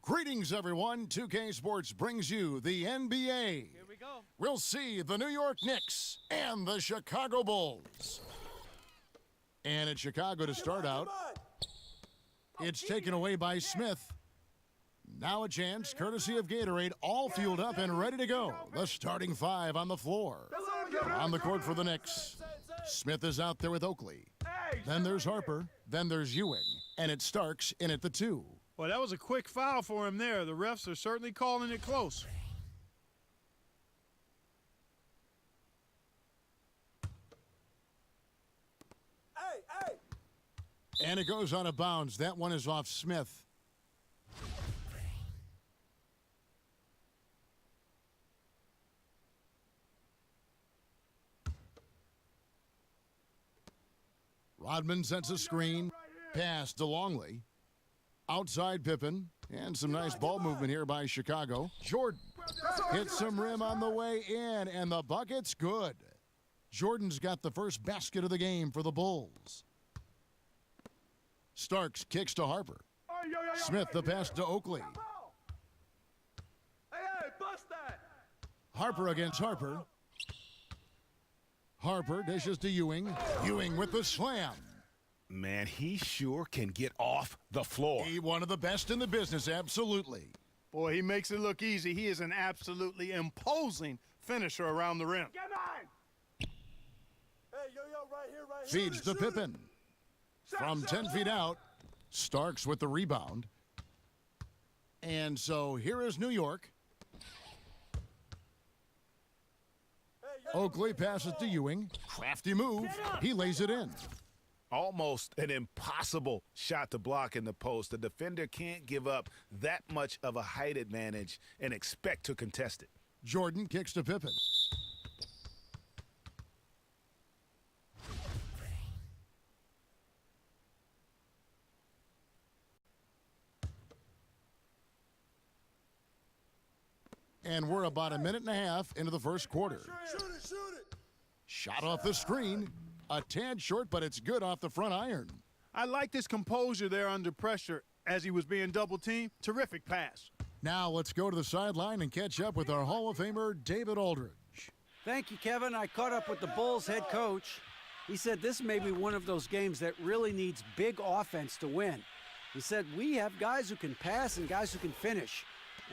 Greetings, everyone. 2K Sports brings you the NBA. Here we go. We'll see the New York Knicks and the Chicago Bulls. And it's Chicago to start out. It's taken away by Smith. Now a chance, courtesy of Gatorade, all fueled up and ready to go. The starting five on the floor. On the court for the Knicks. Smith is out there with Oakley. Then there's Harper. Then there's Ewing. And it's Starks in at the 2. Well, that was a quick foul for him there. The refs are certainly calling it close. And it goes out of bounds. That one is off Smith. Rodman sets a screen. Pass to Longley. Outside Pippen. And some nice ball movement here by Chicago. Jordan hits some rim on the way in, and the bucket's good. Jordan's got the first basket of the game for the Bulls. Starks kicks to Harper. Smith the pass to Oakley. Harper against Harper. Harper dishes to Ewing. Ewing with the slam. Man, he sure can get off the floor. He one of the best in the business, absolutely. Boy, he makes it look easy. He is an absolutely imposing finisher around the rim. Feeds to Pippen. From 10 feet out, Starks with the rebound. And so here is New York. Oakley passes to Ewing. Crafty move. He lays it in. Almost an impossible shot to block in the post. The defender can't give up that much of a height advantage and expect to contest it. Jordan kicks to Pippen. And we're about a minute and a half into the first quarter. Shot off the screen. A tad short, but it's good off the front iron. I like his composure there under pressure as he was being double-teamed. Terrific pass. Now let's go to the sideline and catch up with our Hall of Famer, David Aldridge. Thank you, Kevin. I caught up with the Bulls head coach. He said this may be one of those games that really needs big offense to win. He said we have guys who can pass and guys who can finish.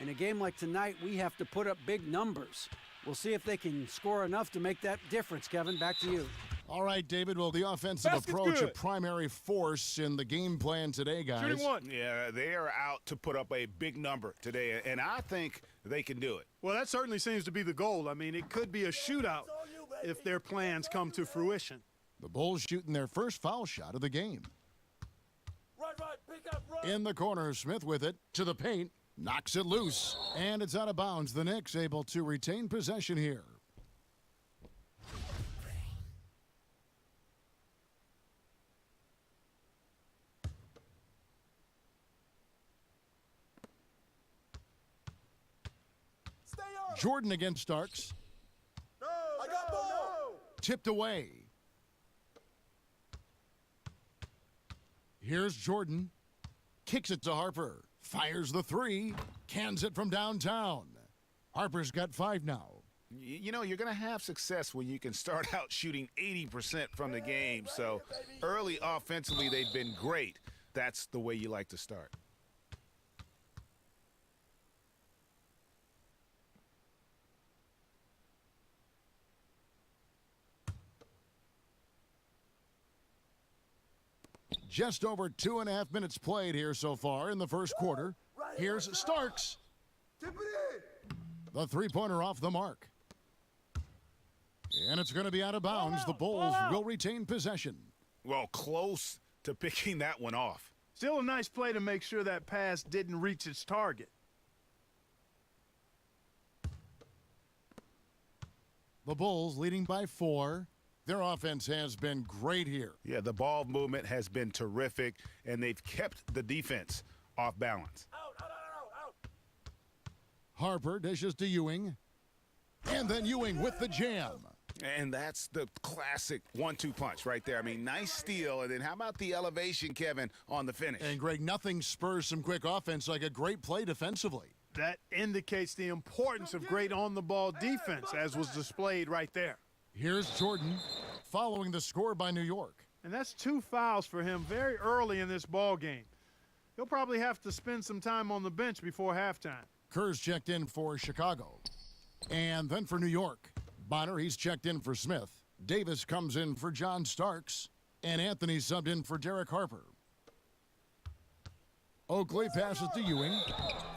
In a game like tonight, we have to put up big numbers. We'll see if they can score enough to make that difference, Kevin. Back to you. All right, David. Well, the offensive approach, a primary force in the game plan today, guys. Shooting one. Yeah, they are out to put up a big number today, and I think they can do it. Well, that certainly seems to be the goal. I mean, it could be a shootout if their plans come to fruition. The Bulls shooting their first foul shot of the game. In the corner, Smith with it to the paint. Knocks it loose, and it's out of bounds. The Knicks able to retain possession here. Jordan against Starks. Tipped away. Here's Jordan. Kicks it to Harper. Fires the 3. Cans it from downtown. Harper's got 5 now. You know, you're going to have success when you can start out shooting 80% from the game. So early offensively, they've been great. That's the way you like to start. Just over 2.5 minutes played here so far in the first quarter. Here's Starks. The three-pointer off the mark. And it's going to be out of bounds. The Bulls will retain possession. Well, close to picking that one off. Still a nice play to make sure that pass didn't reach its target. The Bulls leading by 4. Their offense has been great here. Yeah, the ball movement has been terrific, and they've kept the defense off balance. Harper dishes to Ewing. And then Ewing with the jam. And that's the classic 1-2 punch right there. I mean, nice steal, and then how about the elevation, Kevin, on the finish? And, Greg, nothing spurs some quick offense like a great play defensively. That indicates the importance of great on-the-ball defense, as was displayed right there. Here's Jordan following the score by New York. And that's 2 fouls for him very early in this ball game. He'll probably have to spend some time on the bench before halftime. Kerr's checked in for Chicago. And then for New York, Bonner, he's checked in for Smith. Davis comes in for John Starks. And Anthony subbed in for Derek Harper. Oakley passes to Ewing.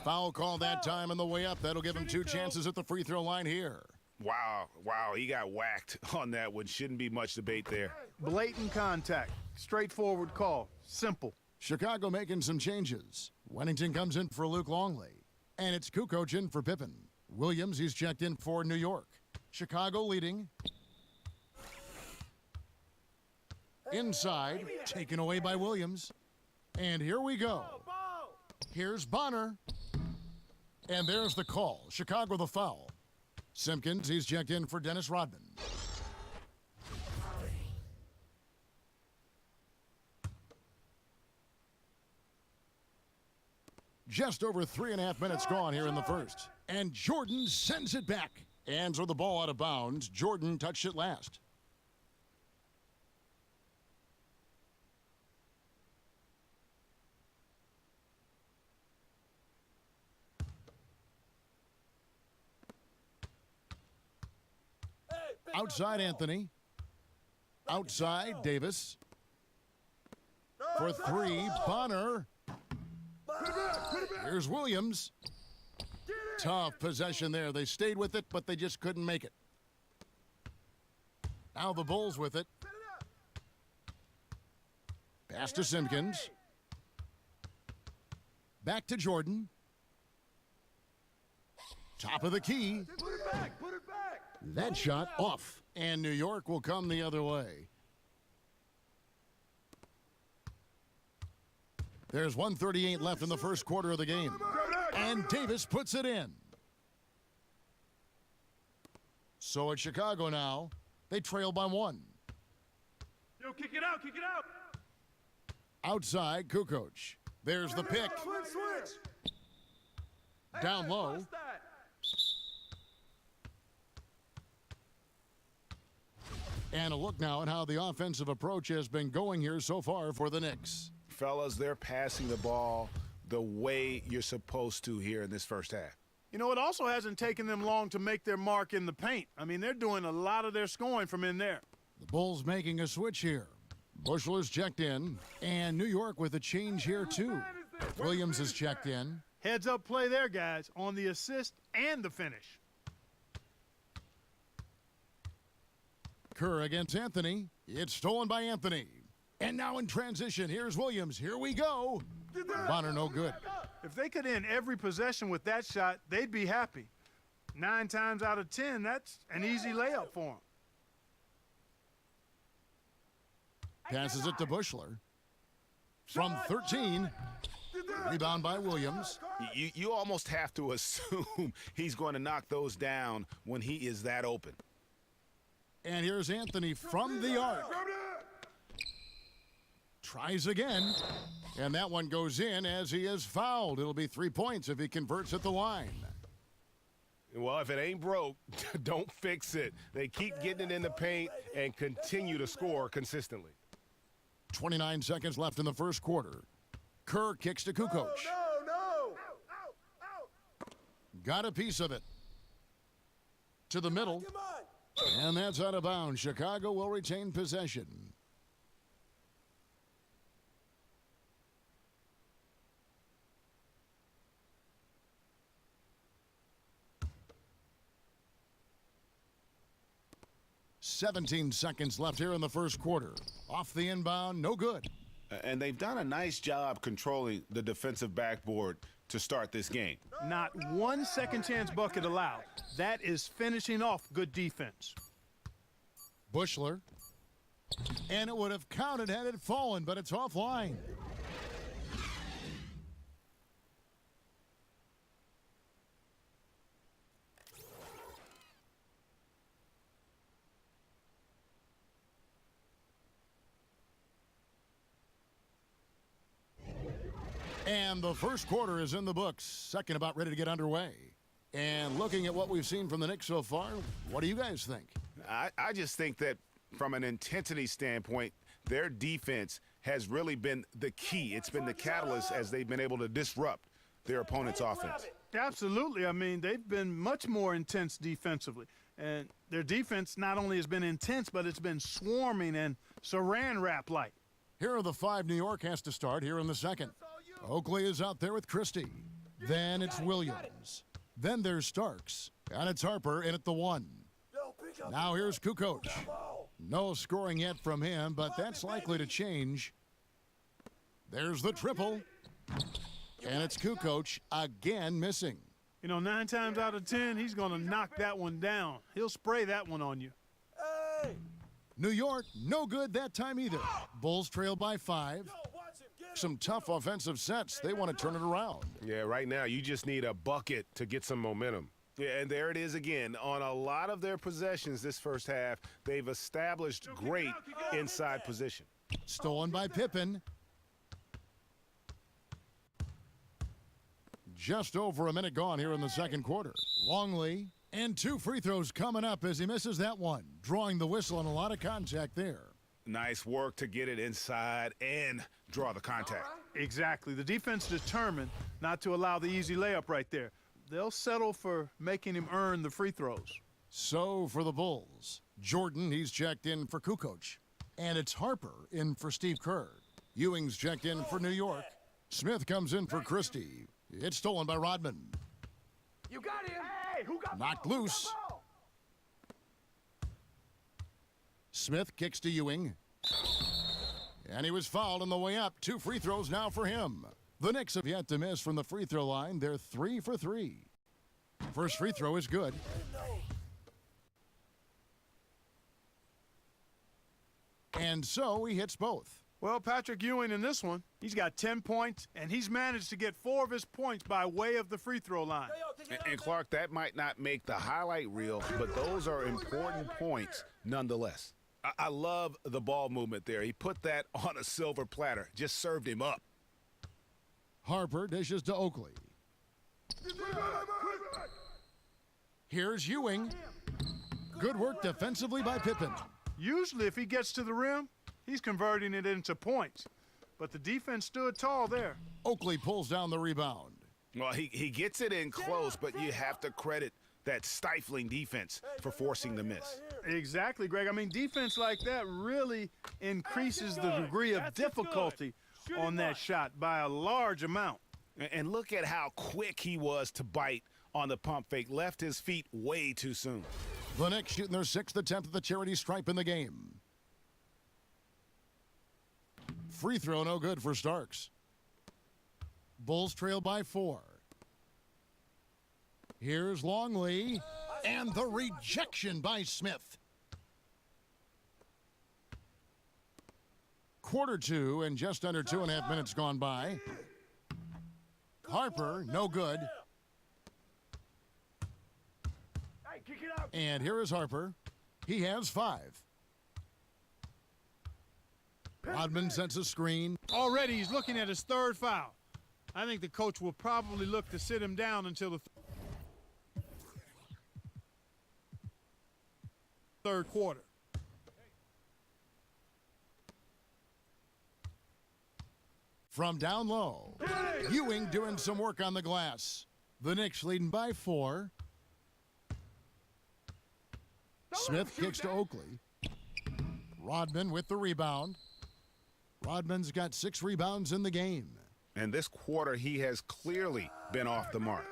Foul call that time on the way up. That'll give him 2 chances at the free throw line here. Wow, he got whacked on that one. Shouldn't be much debate there. Blatant contact. Straightforward call. Simple. Chicago making some changes. Wennington comes in for Luke Longley. And it's Kukoc in for Pippen. Williams, he's checked in for New York. Chicago leading. Inside, taken away by Williams. And here we go. Here's Bonner. And there's the call. Chicago the foul. Simpkins, he's checked in for Dennis Rodman. Just over 3.5 minutes gone here in the first. And Jordan sends it back. And so the ball out of bounds. Jordan touched it last. Outside Anthony. Outside Davis. For 3, Bonner. Here's Williams. Tough possession there. They stayed with it, but they just couldn't make it. Now the Bulls with it. Pass to Simpkins. Back to Jordan. Top of the key. That shot off. And New York will come the other way. There's 1:38 left in the first quarter of the game. And Davis puts it in. So at Chicago now, they trail by 1. Yo, kick it out, kick it out. Outside, Kukoc. There's the pick. Switch. Down low. And a look now at how the offensive approach has been going here so far for the Knicks. Fellas, they're passing the ball the way you're supposed to here in this first half. You know, it also hasn't taken them long to make their mark in the paint. I mean, they're doing a lot of their scoring from in there. The Bulls making a switch here. Bushler's checked in, and New York with a change here too. Williams is checked in. Heads up play there, guys, on the assist and the finish. Kerr against Anthony. It's stolen by Anthony. And now in transition, here's Williams. Here we go. Bonner no good. If they could end every possession with that shot, they'd be happy. 9 times out of 10, that's an easy layup for them. Passes it to Bushler. From 13. Rebound by Williams. You almost have to assume he's going to knock those down when he is that open. And here's Anthony from the arc. Tries again. And that one goes in as he is fouled. It'll be 3 points if he converts at the line. Well, if it ain't broke, don't fix it. They keep getting it in the paint and continue to score consistently. 29 seconds left in the first quarter. Kerr kicks to Kukoc. No. Got a piece of it. To the middle. And that's out of bounds. Chicago will retain possession. "17 seconds left here in the first quarter. Off the inbound, no good. And they've done a nice job controlling the defensive backboard to start this game. Not one second chance bucket allowed. That is finishing off good defense. Bushler. And it would have counted had it fallen, but it's offline. And the first quarter is in the books. Second about ready to get underway. And looking at what we've seen from the Knicks so far, what do you guys think? I just think that from an intensity standpoint, their defense has really been the key. It's been the catalyst as they've been able to disrupt their opponent's offense. Absolutely. I mean, they've been much more intense defensively. And their defense not only has been intense, but it's been swarming and saran wrap-like. Here are the five New York has to start here in the second. Oakley is out there with Christie. Then it's Williams. Then there's Starks. And it's Harper in at the 1. Now here's Kukoc. No scoring yet from him, but that's likely to change. There's the triple. And it's Kukoc again missing. You know, 9 times out of 10, he's going to knock that one down. He'll spray that one on you. New York, no good that time either. Bulls trail by 5. Some tough offensive sets. They want to turn it around. Yeah, right now you just need a bucket to get some momentum. Yeah, and there it is again. On a lot of their possessions this first half, they've established great inside position. Stolen by Pippen. Just over a minute gone here in the second quarter. Longley, and 2 free throws coming up as he misses that one, drawing the whistle on a lot of contact there. Nice work to get it inside and draw the contact. Exactly. The defense determined not to allow the easy layup right there. They'll settle for making him earn the free throws. So for the Bulls, Jordan, he's checked in for Kukoc. And it's Harper in for Steve Kerr. Ewing's checked in for New York. Smith comes in for Christie. It's stolen by Rodman. You got him. Hey, who got Knocked loose. Smith kicks to Ewing. And he was fouled on the way up. 2 free throws now for him. The Knicks have yet to miss from the free throw line. They're 3 for 3. First free throw is good. And so he hits both. Well, Patrick Ewing in this one, he's got 10 points, and he's managed to get 4 of his points by way of the free throw line. And Clark, that might not make the highlight reel, but those are important points nonetheless. I love the ball movement there. He put that on a silver platter, just served him up. Harper dishes to Oakley. Here's Ewing. Good work defensively by Pippen. Usually, if he gets to the rim, he's converting it into points. But the defense stood tall there. Oakley pulls down the rebound. Well, he gets it in close, but you have to credit that stifling defense for forcing the miss. Exactly, Greg. I mean, defense like that really increases the degree of difficulty on that shot by a large amount. And look at how quick he was to bite on the pump fake. Left his feet way too soon. The Knicks shooting their 6th attempt at the charity stripe in the game. Free throw no good for Starks. Bulls trail by 4. Here's Longley. And the rejection by Smith. Quarter 2 and just under 2.5 minutes gone by. Harper, no good. And here is Harper. He has 5. Rodman sends a screen. Already he's looking at his 3rd foul. I think the coach will probably look to sit him down until the 3rd quarter. From down low, Ewing doing some work on the glass. The Knicks leading by 4. Smith kicks to Oakley. Rodman with the rebound. Rodman's got 6 rebounds in the game. And this quarter, he has clearly been off the mark.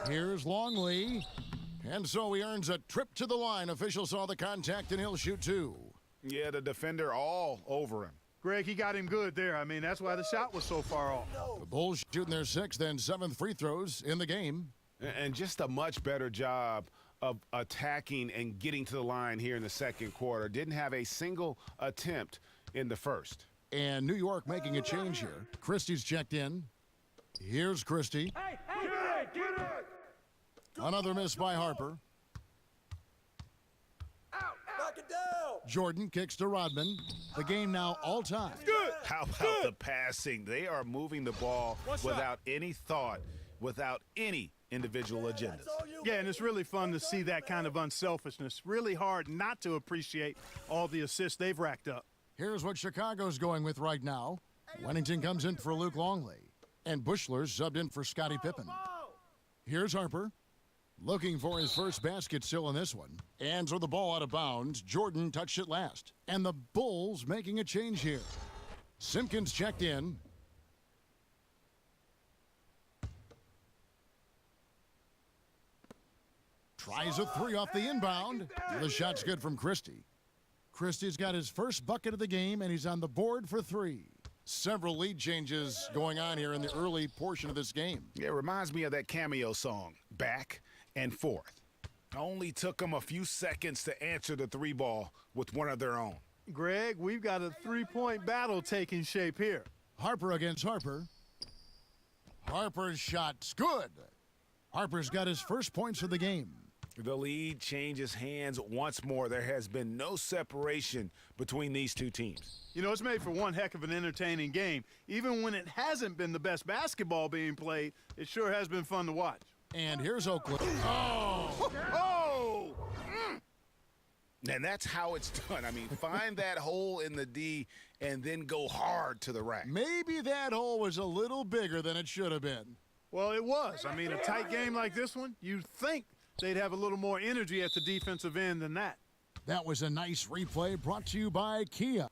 Here's Longley. And so he earns a trip to the line. Officials saw the contact, and he'll shoot 2. Yeah, the defender all over him. Greg, he got him good there. I mean, that's why the shot was so far off. The Bulls shooting their 6th and 7th free throws in the game. And just a much better job of attacking and getting to the line here in the second quarter. Didn't have a single attempt in the first. And New York making a change here. Christie's checked in. Here's Christie. Another miss by Harper. Jordan kicks to Rodman. The game now all time. How about the passing? They are moving the ball without any thought, without any individual agendas. Yeah, and it's really fun to see that kind of unselfishness. Really hard not to appreciate all the assists they've racked up. Here's what Chicago's going with right now. Wennington comes in for Luke Longley, and Bushler's subbed in for Scottie Pippen. Here's Harper, looking for his first basket still in this one. And throw the ball out of bounds. Jordan touched it last. And the Bulls making a change here. Simpkins checked in. Tries a three off the inbound. The shot's good from Christie. Christie's got his first bucket of the game, and he's on the board for three. Several lead changes going on here in the early portion of this game. It reminds me of that cameo song, Back and Forth. Only took them a few seconds to answer the three ball with one of their own. Greg, we've got a three-point battle taking shape here. Harper against Harper. Harper's shot's good. Harper's got his first points of the game. The lead changes hands once more. There has been no separation between these two teams. You know, it's made for one heck of an entertaining game. Even when it hasn't been the best basketball being played, it sure has been fun to watch. And here's Oakland. Oh! Oh! And that's how it's done. I mean, find that hole in the D and then go hard to the rack. Maybe that hole was a little bigger than it should have been. Well, it was. I mean, a tight game like this one, you'd think they'd have a little more energy at the defensive end than that. That was a nice replay brought to you by Kia.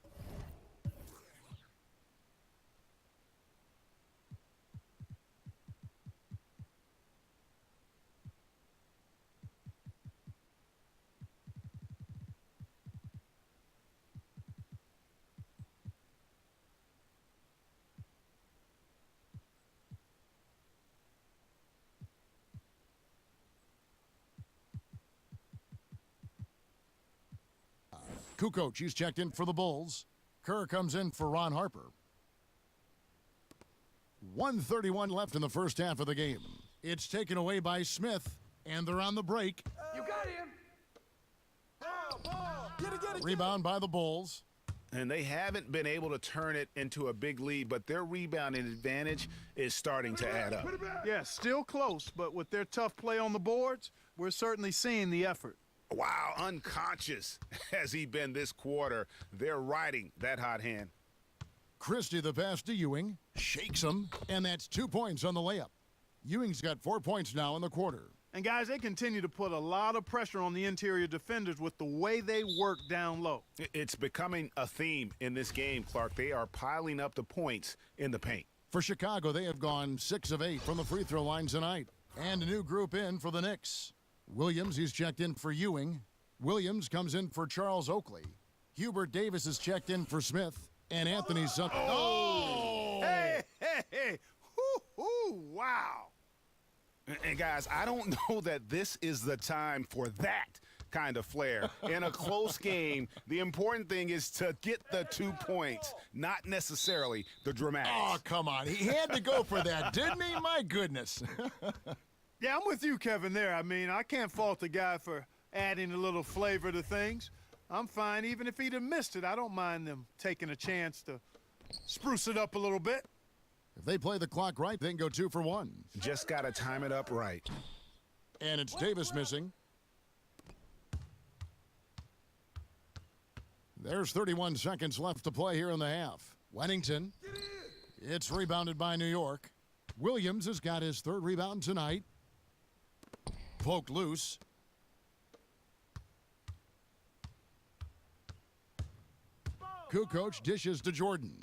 Kukoc, he's checked in for the Bulls. Kerr comes in for Ron Harper. 1:31 left in the first half of the game. It's taken away by Smith, and they're on the break. You got him. Get it. Rebound by the Bulls. And they haven't been able to turn it into a big lead, but their rebounding advantage is starting to add up. Yeah, still close, but with their tough play on the boards, we're certainly seeing the effort. Wow, unconscious has he been this quarter. They're riding that hot hand. Christie the pass to Ewing, shakes him, and that's 2 points on the layup. Ewing's got 4 points now in the quarter. And, guys, they continue to put a lot of pressure on the interior defenders with the way they work down low. It's becoming a theme in this game, Clark. They are piling up the points in the paint. For Chicago, they have gone 6 of 8 from the free throw line tonight. And a new group in for the Knicks. Williams, he's checked in for Ewing. Williams comes in for Charles Oakley. Hubert Davis is checked in for Smith. And Anthony Sutton. Oh! Hey! Hoo-hoo! Wow! And, guys, I don't know that this is the time for that kind of flair. In a close game, the important thing is to get the 2 points, not necessarily the dramatics. Oh, come on. He had to go for that, didn't he? My goodness. Yeah, I'm with you, Kevin, there. I mean, I can't fault the guy for adding a little flavor to things. I'm fine. Even if he'd have missed it, I don't mind them taking a chance to spruce it up a little bit. If they play the clock right, they can go 2 for 1. Just got to time it up right. And it's Davis missing. There's 31 seconds left to play here in the half. Wennington. It's rebounded by New York. Williams has got his 3rd rebound tonight. Poked loose. Kukoc dishes to Jordan.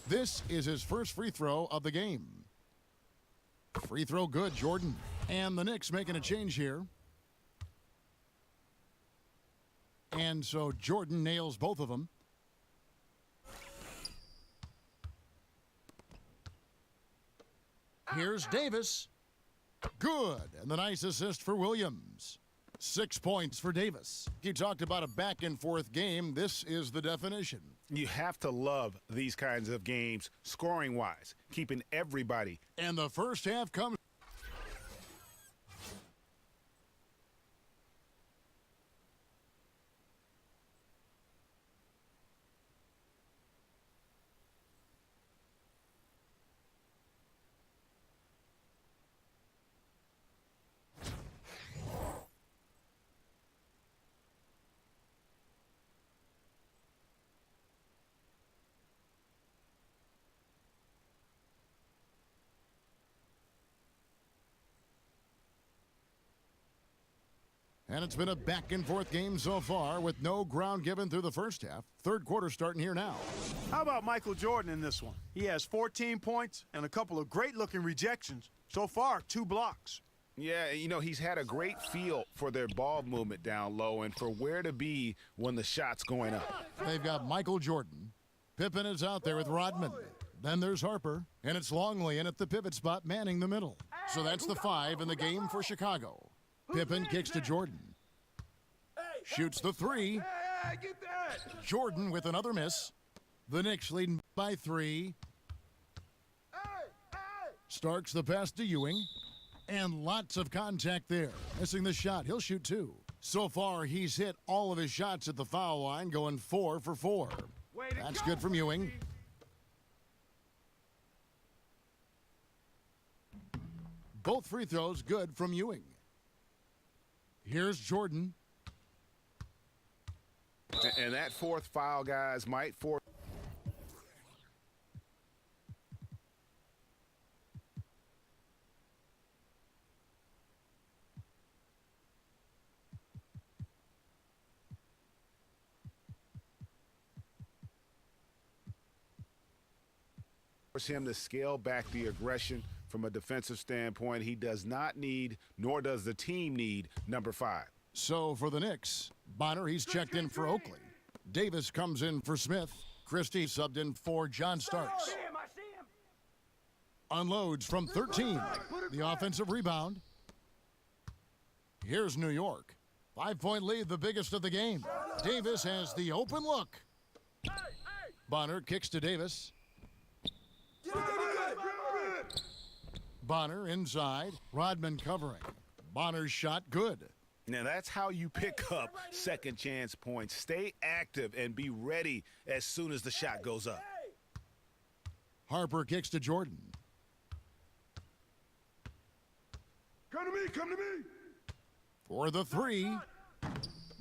This is his first free throw of the game. Free throw good, Jordan. And the Knicks making a change here. And so Jordan nails both of them. Here's Davis. Good. And the nice assist for Williams. 6 points for Davis. You talked about a back and forth game. This is the definition. You have to love these kinds of games, scoring-wise, keeping everybody. And the first half comes. And it's been a back-and-forth game so far with no ground given through the first half. Third quarter starting here now. How about Michael Jordan in this one? He has 14 points and a couple of great-looking rejections. So far, 2 blocks. Yeah, you know, he's had a great feel for their ball movement down low and for where to be when the shot's going up. They've got Michael Jordan. Pippen is out there with Rodman. Then there's Harper, and it's Longley in at the pivot spot manning the middle. So that's the 5 in the game for Chicago. Pippen kicks to Jordan. Shoots the 3. Jordan with another miss. The Knicks leading by 3. Starks the pass to Ewing. And lots of contact there. Missing the shot. He'll shoot 2. So far, he's hit all of his shots at the foul line, going 4 for 4. That's good from Ewing. Both free throws good from Ewing. Here's Jordan. And that 4th foul, guys, might force him to scale back the aggression from a defensive standpoint. He does not need, nor does the team need, number 5. So for the Knicks, Bonner, he's checked in for Oakley. Davis comes in for Smith. Christie subbed in for John Starks. Unloads from 13. The offensive rebound. Here's New York. 5-point lead, the biggest of the game. Davis has the open look. Bonner kicks to Davis. Bonner inside. Rodman covering. Bonner's shot good. Now that's how you pick up second chance points. Stay active and be ready as soon as the shot goes up. Harper kicks to Jordan. Come to me, come to me. For the 3.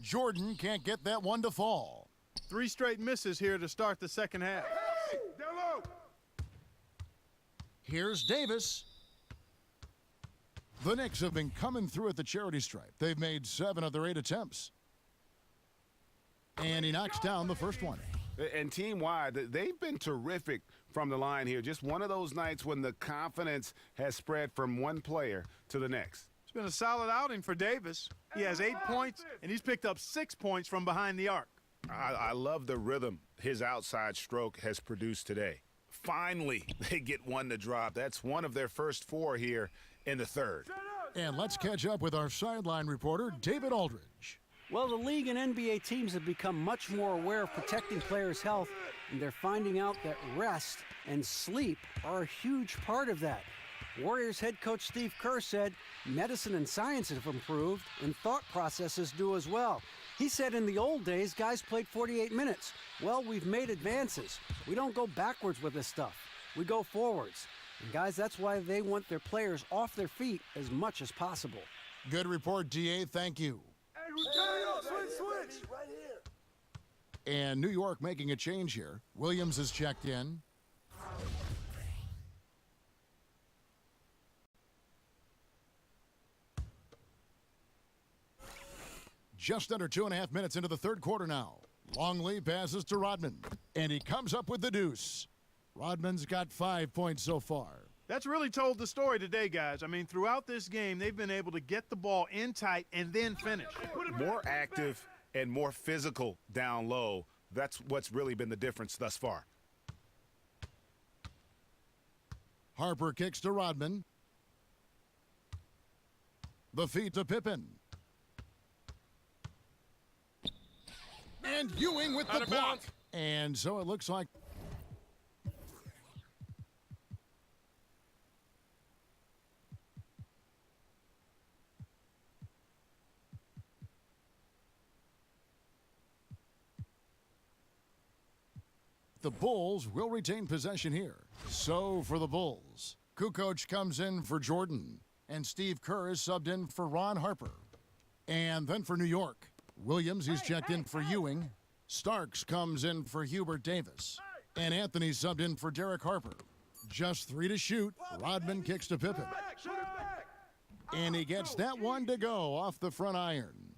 Jordan can't get that one to fall. 3 straight misses here to start the second half. Hey, down low. Here's Davis. The Knicks have been coming through at the charity stripe. They've made 7 of their 8 attempts. And he knocks down the first one. And team-wide, they've been terrific from the line here. Just one of those nights when the confidence has spread from one player to the next. It's been a solid outing for Davis. He has 8 points, and he's picked up 6 points from behind the arc. I love the rhythm his outside stroke has produced today. Finally, they get one to drop. That's one of their first 4 here in the third. And let's catch up with our sideline reporter, David Aldridge. Well, the league and NBA teams have become much more aware of protecting players' health, and they're finding out that rest and sleep are a huge part of that. Warriors head coach Steve Kerr said medicine and science have improved, and thought processes do as well. He said in the old days, guys played 48 minutes. Well, we've made advances. We don't go backwards with this stuff. We go forwards. And guys, that's why they want their players off their feet as much as possible. Good report, DA. Thank you. Switch. Right here. And New York making a change here. Williams is checked in. Just under 2.5 minutes into the third quarter now. Longley passes to Rodman, and he comes up with the deuce. Rodman's got 5 points so far. That's really told the story today, guys. I mean, throughout this game, they've been able to get the ball in tight and then finish. More active and more physical down low. That's what's really been the difference thus far. Harper kicks to Rodman. The feed to Pippen. And Ewing with the block. And so it looks like the Bulls will retain possession here. So for the Bulls, Kukoc comes in for Jordan, and Steve Kerr is subbed in for Ron Harper. And then for New York, Williams is checked in for Ewing. Starks comes in for Hubert Davis. And Anthony subbed in for Derek Harper. Just 3 to shoot. Rodman kicks to Pippen. And he gets that one to go off the front iron.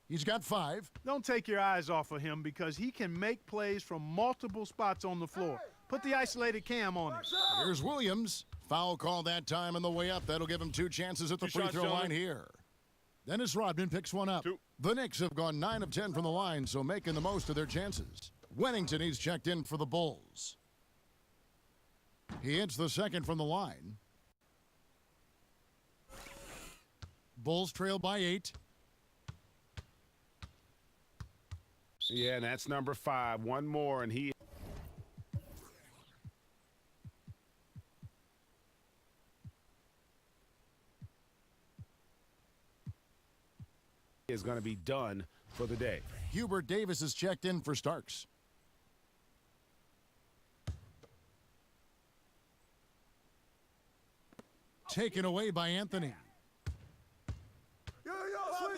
He's got 5. Don't take your eyes off of him because he can make plays from multiple spots on the floor. Put the isolated cam on him. Here's Williams. Foul call that time on the way up. That'll give him 2 chances at the free throw line here. Dennis Rodman picks one up. 2. The Knicks have gone 9 of 10 from the line, so making the most of their chances. Wennington, he's checked in for the Bulls. He hits the second from the line. Bulls trail by 8. Yeah, and that's number 5. One more, and he is going to be done for the day. Hubert Davis is checked in for Starks. Taken away by Anthony.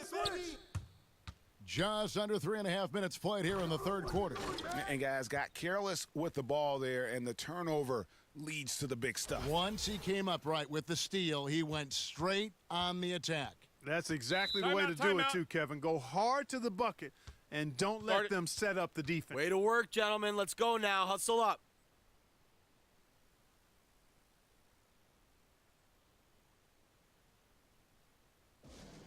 Switch. Just under 3.5 minutes played here in the third quarter. And guys got careless with the ball there, and the turnover leads to the big stuff. Once he came up right with the steal, he went straight on the attack. That's exactly the way to do it, too, Kevin. Go hard to the bucket and don't let them set up the defense. Way to work, gentlemen. Let's go now. Hustle up.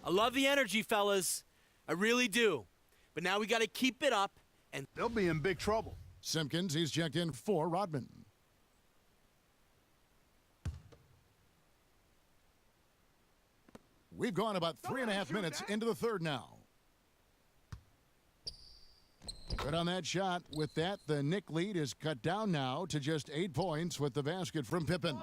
I love the energy, fellas. I really do. But now we got to keep it up, and They'll be in big trouble. Simpkins, he's checked in for Rodman. We've gone about 3.5 minutes into the third now. Good on that shot. With that, the Knick lead is cut down now to just 8 points with the basket from Pippen.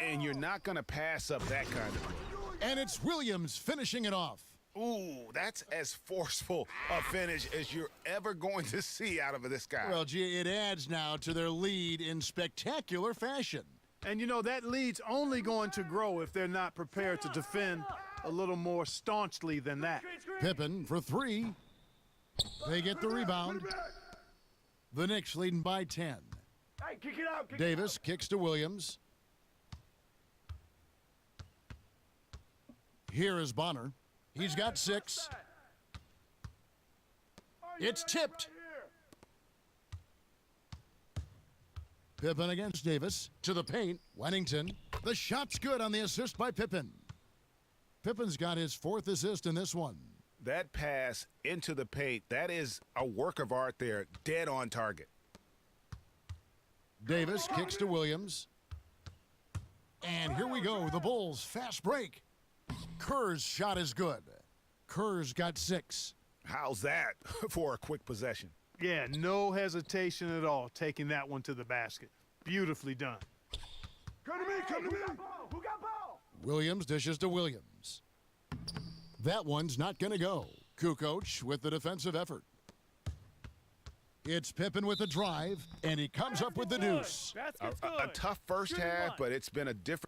And you're not going to pass up that kind of play. And it's Williams finishing it off. Ooh, that's as forceful a finish as you're ever going to see out of this guy. Well, gee, it adds now to their lead in spectacular fashion. And, you know, that lead's only going to grow if they're not prepared to defend a little more staunchly than that. Pippen for 3. They get the rebound. The Knicks leading by 10. Hey, kick it out. Davis kicks to Williams. Here is Bonner. He's got 6. It's tipped. Pippen against Davis. To the paint. Wennington. The shot's good on the assist by Pippen. Pippen's got his 4th assist in this one. That pass into the paint, that is a work of art there. Dead on target. Davis kicks to Williams. And here we go. The Bulls fast break. Kerr's shot is good. Kerr's got 6. How's that for a quick possession? Yeah, no hesitation at all taking that one to the basket. Beautifully done. Come to me. Who got ball? Williams dishes to Williams. That one's not going to go. Kukoc with the defensive effort. It's Pippen with the drive, and he comes up with the deuce. A tough first half, but it's been a different.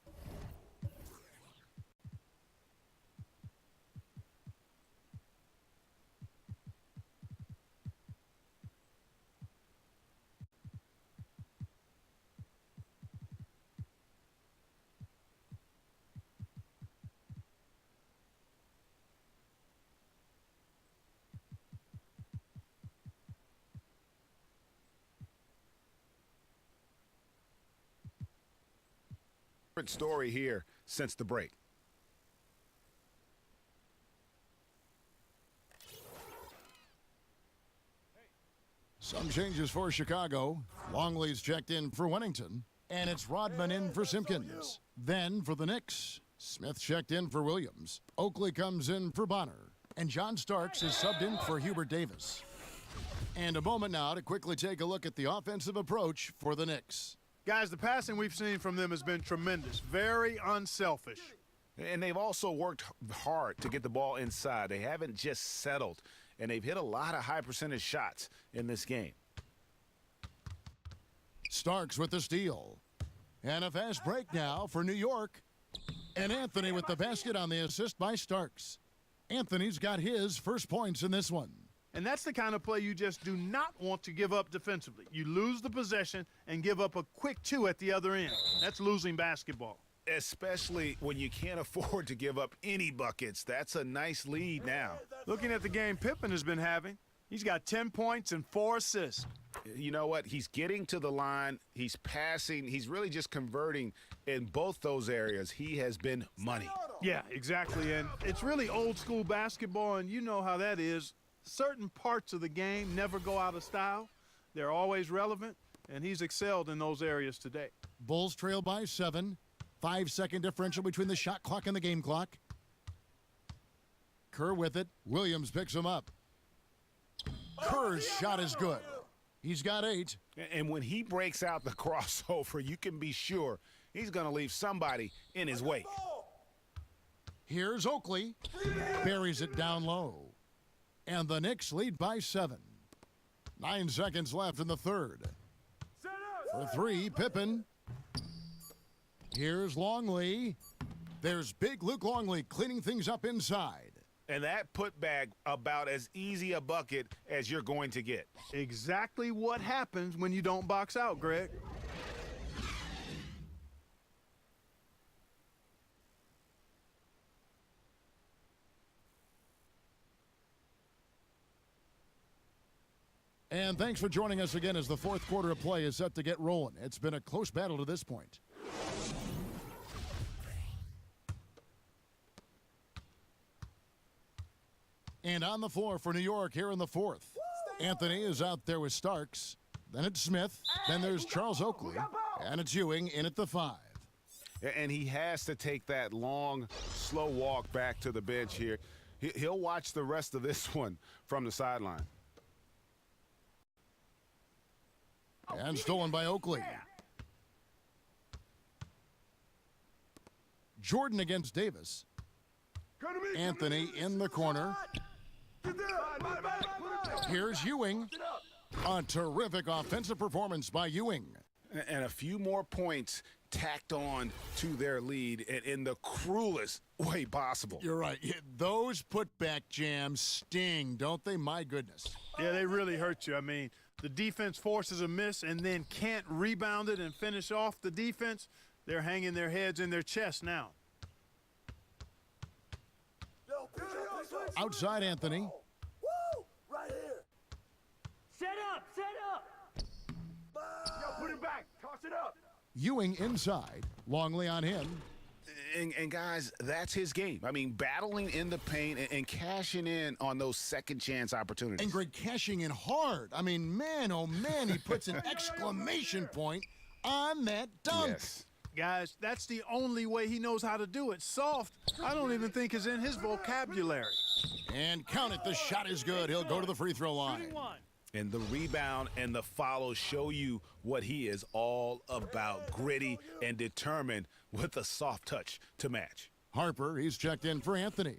Story here since the break. Some changes for Chicago. Longley's checked in for Wennington, and it's Rodman in for Simpkins. Then for the Knicks, Smith checked in for Williams. Oakley comes in for Bonner, and John Starks is subbed in for Hubert Davis. And a moment now to quickly take a look at the offensive approach for the Knicks. Guys, the passing we've seen from them has been tremendous. Very unselfish. And they've also worked hard to get the ball inside. They haven't just settled, and they've hit a lot of high percentage shots in this game. Starks with the steal. And a fast break now for New York. And Anthony with the basket on the assist by Starks. Anthony's got his first points in this one. And that's the kind of play you just do not want to give up defensively. You lose the possession and give up a quick 2 at the other end. That's losing basketball. especially when you can't afford to give up any buckets. That's a nice lead now. Looking at the game Pippen has been having, he's got 10 points and 4 assists. You know what? He's getting to the line. He's passing. He's really just converting in both those areas. He has been money. Yeah, exactly. And it's really old school basketball, and you know how that is. Certain parts of the game never go out of style. They're always relevant, and he's excelled in those areas today. Bulls trail by 7. 5-second differential between the shot clock and the game clock. Kerr with it. Williams picks him up. Kerr's shot is good. He's got 8. And when he breaks out the crossover, you can be sure he's going to leave somebody in his wake. Here's Oakley. Buries it down low. And the Knicks lead by 7. 9 seconds left in the third. For 3, Pippen. Here's Longley. There's big Luke Longley cleaning things up inside. And that putback about as easy a bucket as you're going to get. Exactly what happens when you don't box out, Greg. And thanks for joining us again as the fourth quarter of play is set to get rolling. It's been a close battle to this point. And on the floor for New York here in the fourth. Anthony is out there with Starks. Then it's Smith. Then there's Charles Oakley. And it's Ewing in at the 5. And he has to take that long, slow walk back to the bench here. He'll watch the rest of this one from the sideline. And stolen by Oakley. Jordan against Davis. Anthony in the corner. Here's Ewing. A terrific offensive performance by Ewing. And a few more points tacked on to their lead in the cruelest way possible. You're right. Those putback jams sting, don't they? My goodness. Yeah, they really hurt you. I mean, the defense forces a miss and then can't rebound it and finish off the defense. They're hanging their heads in their chest now. Outside Anthony. Woo! Right here. Set up! Set up! Yo, put it back. Toss it up. Ewing inside. Longley on him. And guys, that's his game. I mean, battling in the paint and cashing in on those second chance opportunities. And Greg cashing in hard. I mean, man, oh man, he puts an exclamation point on that dunk. Yes. Guys, that's the only way he knows how to do it. Soft, I don't even think is in his vocabulary. And count it, the shot is good. He'll go to the free throw line. And the rebound and the follow show you what he is all about. Gritty and determined with a soft touch to match. Harper, he's checked in for Anthony.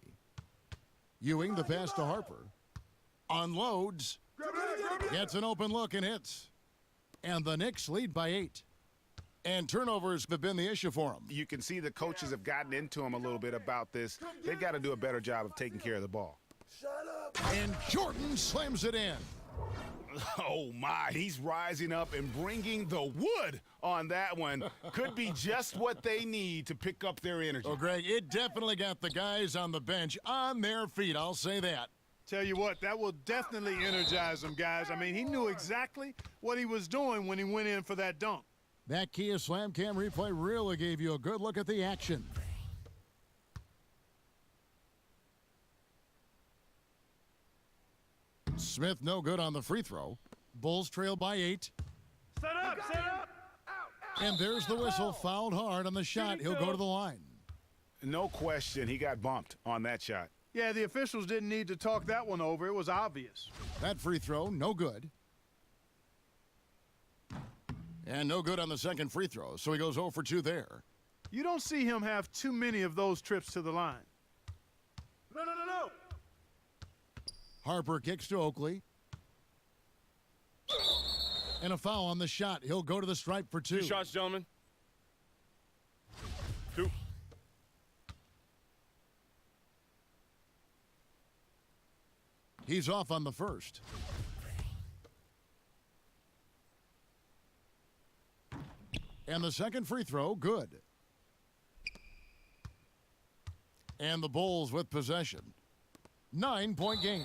Ewing, the pass to Harper. Unloads. Gets an open look and hits. And the Knicks lead by 8. And turnovers have been the issue for them. You can see the coaches have gotten into him a little bit about this. They've got to do a better job of taking care of the ball. And Jordan slams it in. Oh, my. He's rising up and bringing the wood on that one. Could be just what they need to pick up their energy. Well, Greg, it definitely got the guys on the bench on their feet. I'll say that. Tell you what, that will definitely energize them, guys. I mean, he knew exactly what he was doing when he went in for that dunk. That Kia Slam Cam replay really gave you a good look at the action. Smith no good on the free throw. Bulls trail by 8. Set up! Set up! And there's the whistle. Fouled hard on the shot. He'll go to the line. No question, he got bumped on that shot. Yeah, the officials didn't need to talk that one over. It was obvious. That free throw, no good. And no good on the second free throw, so he goes 0 for 2 there. You don't see him have too many of those trips to the line. No. Harper kicks to Oakley. And a foul on the shot. He'll go to the stripe for 2. 2 shots, gentlemen. 2. He's off on the first. And the second free throw, good. And the Bulls with possession. 9-point game.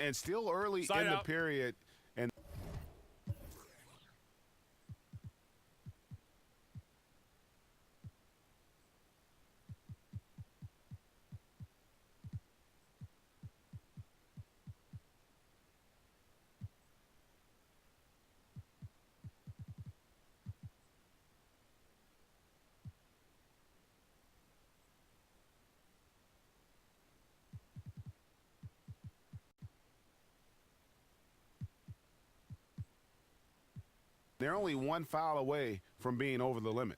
And still early Side in the out. period. And they're only one foul away from being over the limit.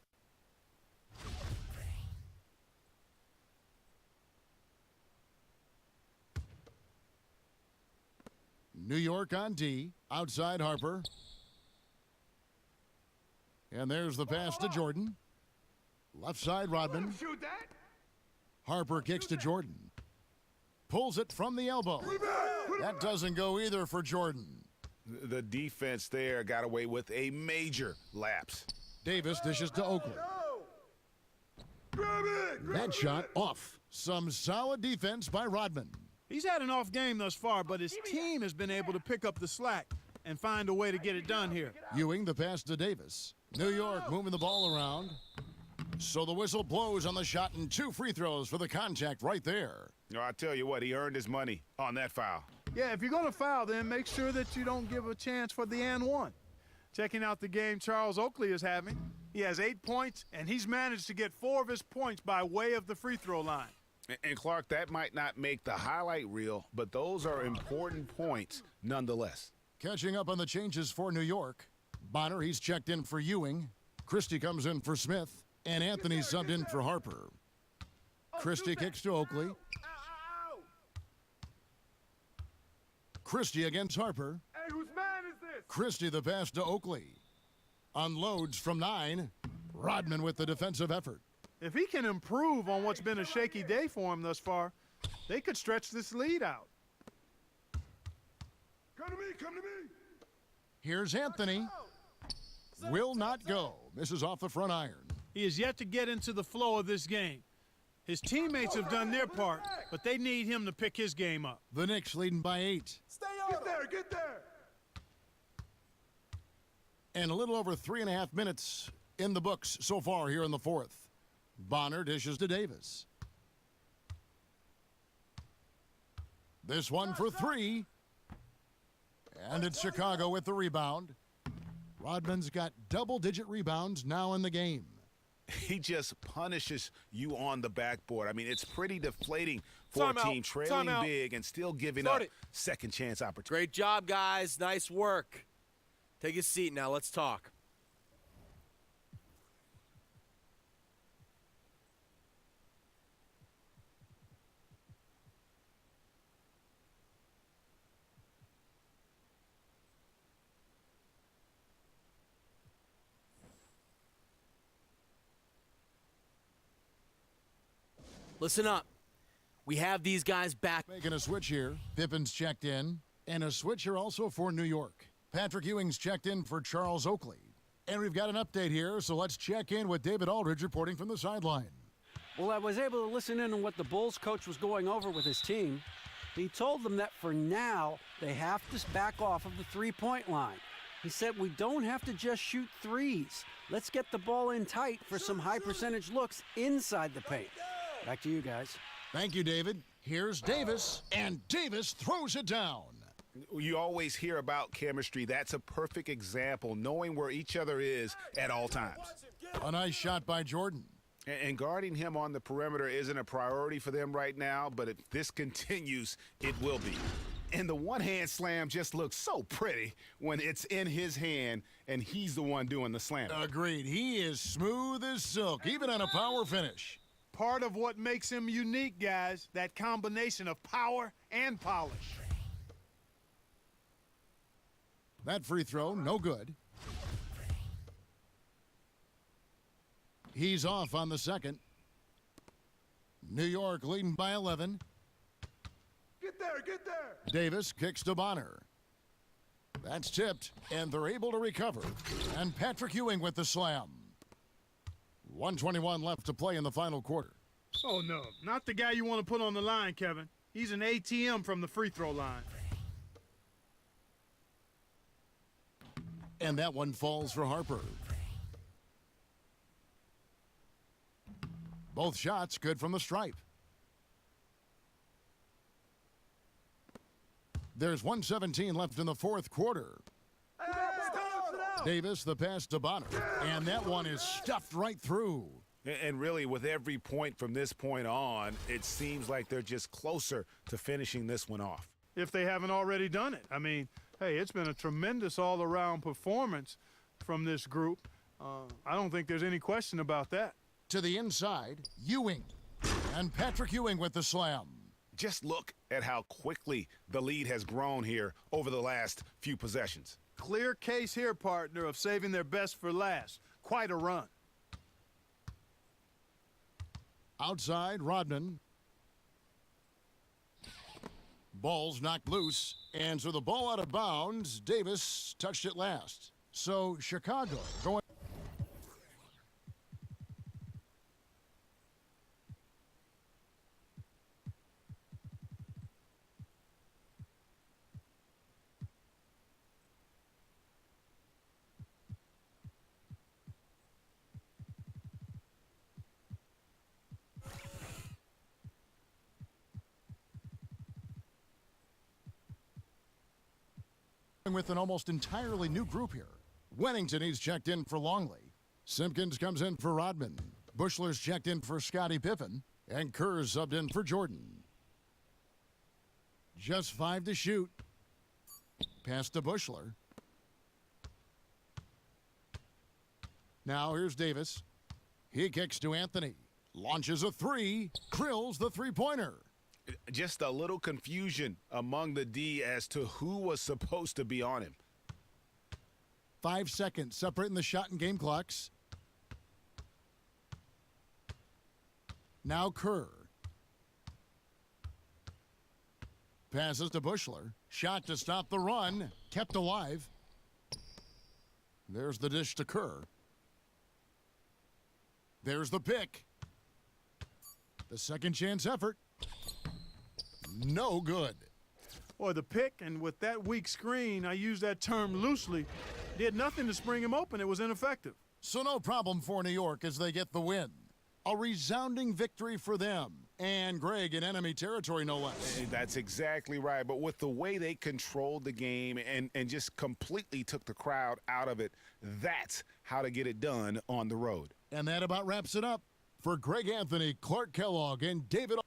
New York on D. Outside Harper. And there's the pass to Jordan. Left side Rodman. Shoot that. Harper kicks to Jordan. Pulls it from the elbow. That doesn't go either for Jordan. The defense there got away with a major lapse. Davis dishes to Oakley. Grab it. That shot off. Some solid defense by Rodman. He's had an off game thus far, but his team has been able to pick up the slack and find a way to get it done here. Ewing the pass to Davis. New York moving the ball around. So the whistle blows on the shot and 2 free throws for the contact right there. No, I tell you what, he earned his money on that foul. Yeah, if you're going to foul, then make sure that you don't give a chance for the and one. Checking out the game Charles Oakley is having. He has 8 points, and he's managed to get 4 of his points by way of the free throw line. And Clark, that might not make the highlight reel, but those are important points nonetheless. Catching up on the changes for New York. Bonner, he's checked in for Ewing. Christie comes in for Smith. And Anthony subbed in for Harper. Christie kicks to Oakley. Christie against Harper. Hey, whose man is this? Christie the pass to Oakley. Unloads from 9. Rodman with the defensive effort. If he can improve on what's been a shaky day for him thus far, they could stretch this lead out. Come to me. Come to me. Here's Anthony. Will not go. Misses off the front iron. He is yet to get into the flow of this game. His teammates have done their part, but they need him to pick his game up. The Knicks leading by 8. Stay on. Get there. Get there. And a little over 3.5 minutes in the books so far here in the fourth. Bonner dishes to Davis. This one for 3. And it's Chicago with the rebound. Rodman's got double-digit rebounds now in the game. He just punishes you on the backboard. I mean, it's pretty deflating for a Timeout. team trailing Timeout. big and still giving Start up it. second chance opportunities. Great job, guys. Nice work. Take a seat now. Let's talk. Listen up. We have these guys back. Making a switch here. Pippen's checked in. And a switch here also for New York. Patrick Ewing's checked in for Charles Oakley. And we've got an update here, so let's check in with David Aldridge reporting from the sideline. Well, I was able to listen in on what the Bulls coach was going over with his team. He told them that for now, they have to back off of the three-point line. He said, we don't have to just shoot threes. Let's get the ball in tight for some high-percentage looks inside the paint. Back to you guys. Thank you, David. Here's Davis, and Davis throws it down. You always hear about chemistry. That's a perfect example, knowing where each other is at all times. A nice shot by Jordan. And guarding him on the perimeter isn't a priority for them right now, but if this continues, it will be. And the one-hand slam just looks so pretty when it's in his hand and he's the one doing the slam. Agreed. He is smooth as silk, even on a power finish. Part of what makes him unique, guys, that combination of power and polish. That free throw, no good. He's off on the second. New York leading by 11. Get there. Get there. Davis kicks to Bonner. That's tipped, and they're able to recover. And Patrick Ewing with the slam. 1:21 left to play in the final quarter. Oh, no. Not the guy you want to put on the line, Kevin. He's an ATM from the free throw line. And that one falls for Harper. Both shots good from the stripe. There's 1:17 left in the fourth quarter. Davis, the pass to Bonner. And that one is stuffed right through. And really, with every point from this point on, it seems like they're just closer to finishing this one off. If they haven't already done it. I mean, hey, it's been a tremendous all-around performance from this group. I don't think there's any question about that. To the inside, Ewing. And Patrick Ewing with the slam. Just look at how quickly the lead has grown here over the last few possessions. Clear case here, partner, of saving their best for last. Quite a run. Outside, Rodman. Ball's knocked loose, and so the ball out of bounds. Davis touched it last. So Chicago going. With an almost entirely new group here. Wennington, he's checked in for Longley. Simpkins comes in for Rodman. Bushler's checked in for Scottie Pippen. And Kerr's subbed in for Jordan. Just 5 to shoot. Pass to Bushler. Now here's Davis. He kicks to Anthony. Launches a three. Krills the three-pointer. Just a little confusion among the D as to who was supposed to be on him. 5 seconds separating the shot and game clocks. Now Kerr. Passes to Bushler. Shot to stop the run. Kept alive. There's the dish to Kerr. There's the pick. The second chance effort. No good. Or the pick, and with that weak screen, I use that term loosely, did nothing to spring him open. It was ineffective. So no problem for New York as they get the win. A resounding victory for them. And Greg in enemy territory, no less. That's exactly right. But with the way they controlled the game and just completely took the crowd out of it, that's how to get it done on the road. And that about wraps it up. For Greg Anthony, Clark Kellogg, and David